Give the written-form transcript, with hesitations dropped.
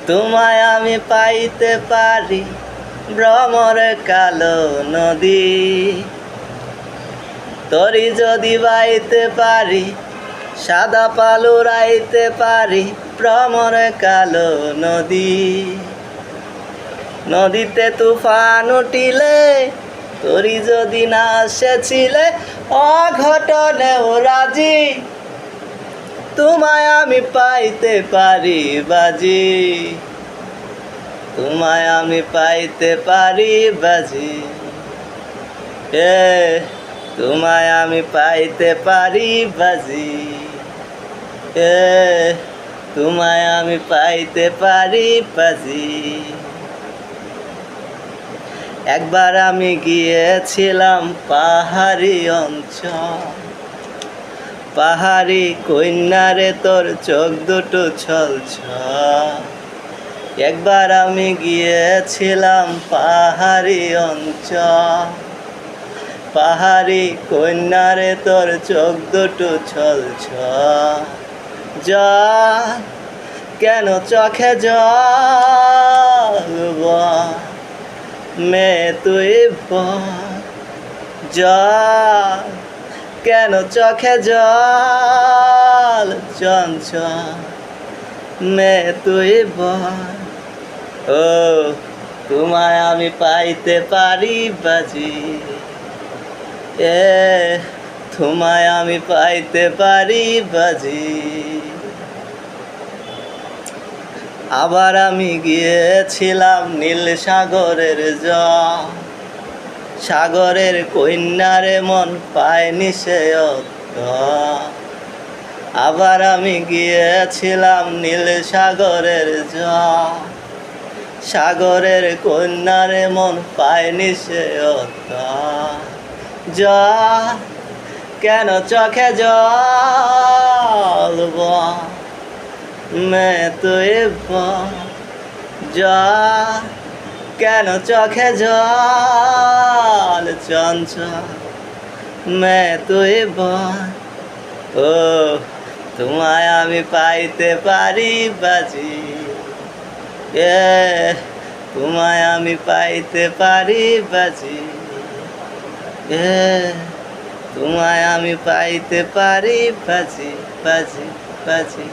তোমায় আমি পাইতে পারি ভ্রমর কালো নদী, তরি যদি বাইতে পারি সাদা পালু রাইতে পারি ভ্রমর কালো নদী। নদীতে তুফান উঠিলে তরি যদি না এসেছিলে অঘটনেও রাজি, তোমায় আমি পাইতে পারি বাজি, তোমায় আমি পাইতে পারি বাজি। তোমায় আমি পাইতে পারি বাজি, তোমায় আমি পাইতে পারি বাজি। একবার আমি গিয়েছিলাম পাহাড়ি অঞ্চল, পাহাড়ি কন্যারে তোর চোখ দুটো ছলছল। একবার আমি গিয়েছিলাম পাহাড়ি অঞ্চল, পাহাড়ি কন্যারে তোর চোখ দুটো ছলছল। জল কেন চোখে জল মে তুই বল, জল কেন চোখে জল চঞ্চল মে তুই বল। ও তোমায় আমি পাইতে পারি বাজি, তোমায় আমি পাইতে পারি বাজি। আবার আমি গিয়েছিলাম নীল সাগরের জল, সাগরের কন্যারে মন পায়নি সে উত্তর। আবার আমি গিয়েছিলাম নীল সাগরের জল, সাগরের কন্যারে মন পায়নি সে উত্তর। জল কেন চোখে জল মে তুই বল, জল কেন চোখে জল চঞ্চল মে তুই বল। ও তোমায় আমি পাইতে পারি বাজি, তোমায় আমি পাইতে পারি বাজি, তোমায় আমি পাইতে পারি বাজি বাজি বাজি।